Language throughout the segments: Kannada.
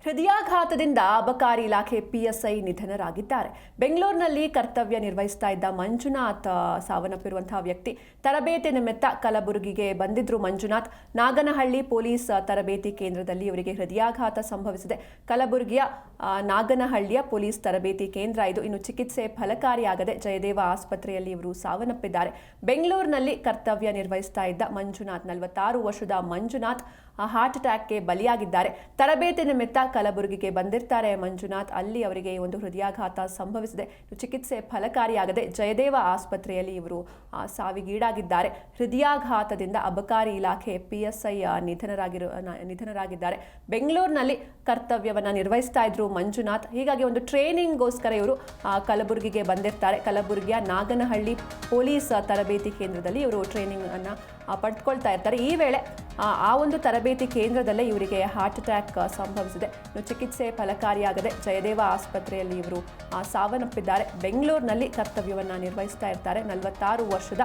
ಹೃದಯಾಘಾತದಿಂದ ಅಬಕಾರಿ ಇಲಾಖೆ ಪಿಎಸ್ಐ ನಿಧನರಾಗಿದ್ದಾರೆ. ಬೆಂಗಳೂರಿನಲ್ಲಿ ಕರ್ತವ್ಯ ನಿರ್ವಹಿಸ್ತಾ ಇದ್ದ ಮಂಜುನಾಥ್ ಸಾವನ್ನಪ್ಪಿರುವಂತಹ ವ್ಯಕ್ತಿ. ತರಬೇತಿ ನಿಮಿತ್ತ ಕಲಬುರಗಿಗೆ ಬಂದಿದ್ರು ಮಂಜುನಾಥ್. ನಾಗನಹಳ್ಳಿ ಪೊಲೀಸ್ ತರಬೇತಿ ಕೇಂದ್ರದಲ್ಲಿ ಇವರಿಗೆ ಹೃದಯಾಘಾತ ಸಂಭವಿಸಿದೆ. ಕಲಬುರಗಿಯ ನಾಗನಹಳ್ಳಿಯ ಪೊಲೀಸ್ ತರಬೇತಿ ಕೇಂದ್ರ ಇದು. ಇನ್ನು ಚಿಕಿತ್ಸೆ ಫಲಕಾರಿಯಾಗದೆ ಜಯದೇವ ಆಸ್ಪತ್ರೆಯಲ್ಲಿ ಇವರು ಸಾವನ್ನಪ್ಪಿದ್ದಾರೆ. ಬೆಂಗಳೂರಿನಲ್ಲಿ ಕರ್ತವ್ಯ ನಿರ್ವಹಿಸ್ತಾ ಇದ್ದ ಮಂಜುನಾಥ್, 46 ವರ್ಷದ ಮಂಜುನಾಥ್ ಹಾರ್ಟ್ ಅಟ್ಯಾಕ್ಗೆ ಬಲಿಯಾಗಿದ್ದಾರೆ. ತರಬೇತಿ ನಿಮಿತ್ತ ಕಲಬುರಗಿಗೆ ಬಂದಿರ್ತಾರೆ ಮಂಜುನಾಥ್. ಅಲ್ಲಿ ಅವರಿಗೆ ಒಂದು ಹೃದಯಾಘಾತ ಸಂಭವಿಸಿದೆ. ಚಿಕಿತ್ಸೆ ಫಲಕಾರಿಯಾಗದೆ ಜಯದೇವ ಆಸ್ಪತ್ರೆಯಲ್ಲಿ ಇವರು ಸಾವಿಗೀಡಾಗಿದ್ದಾರೆ. ಹೃದಯಾಘಾತದಿಂದ ಅಬಕಾರಿ ಇಲಾಖೆ ಪಿಎಸ್ಐ ನಿಧನರಾಗಿದ್ದಾರೆ. ಬೆಂಗಳೂರಿನಲ್ಲಿ ಕರ್ತವ್ಯವನ್ನು ನಿರ್ವಹಿಸ್ತಾ ಇದ್ರು ಮಂಜುನಾಥ್. ಹೀಗಾಗಿ ಒಂದು ಟ್ರೈನಿಂಗ್ಗೋಸ್ಕರ ಇವರು ಕಲಬುರಗಿಗೆ ಬಂದಿರ್ತಾರೆ. ಕಲಬುರಗಿಯ ನಾಗನಹಳ್ಳಿ ಪೊಲೀಸ್ ತರಬೇತಿ ಕೇಂದ್ರದಲ್ಲಿ ಇವರು ಟ್ರೈನಿಂಗ್ ಅನ್ನು ಪಡೆದುಕೊಳ್ತಾ ಇರ್ತಾರೆ. ಈ ವೇಳೆ ಆ ಒಂದು ತರಬೇತಿ ಕೇಂದ್ರದಲ್ಲೇ ಇವರಿಗೆ ಹಾರ್ಟ್ ಅಟ್ಯಾಕ್ ಸಂಭವಿಸಿದೆ. ಚಿಕಿತ್ಸೆ ಫಲಕಾರಿಯಾಗದೆ ಜಯದೇವ ಆಸ್ಪತ್ರೆಯಲ್ಲಿ ಇವರು ಸಾವನ್ನಪ್ಪಿದ್ದಾರೆ. ಬೆಂಗಳೂರಿನಲ್ಲಿ ಕರ್ತವ್ಯವನ್ನು ನಿರ್ವಹಿಸ್ತಾ ಇರ್ತಾರೆ 46 ವರ್ಷದ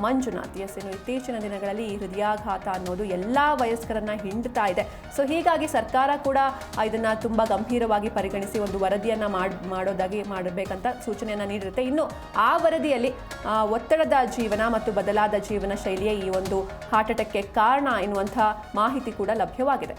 ಮಂಜುನಾಥ್. ಇನ್ನು ಇತ್ತೀಚಿನ ದಿನಗಳಲ್ಲಿ ಈ ಹೃದಯಾಘಾತ ಅನ್ನೋದು ಎಲ್ಲ ವಯಸ್ಕರನ್ನ ಹಿಂಡ್ತಾ ಇದೆ. ಸೊ ಹೀಗಾಗಿ ಸರ್ಕಾರ ಕೂಡ ಇದನ್ನ ತುಂಬಾ ಗಂಭೀರವಾಗಿ ಪರಿಗಣಿಸಿ ಒಂದು ವರದಿಯನ್ನ ಮಾಡಬೇಕಂತ ಸೂಚನೆಯನ್ನ ನೀಡಿರುತ್ತೆ. ಇನ್ನು ಆ ವರದಿಯಲ್ಲಿ ಒತ್ತಡದ ಜೀವನ ಮತ್ತು ಬದಲಾದ ಜೀವನ ಶೈಲಿಯೇ ಈ ಒಂದು ಹಾರ್ಟ್ ಅಟ್ಯಾಕ್ಗೆ ಕಾರಣ ಎನ್ನುವಂಥ ಮಾಹಿತಿ ಕೂಡ ಲಭ್ಯವಾಗಿದೆ.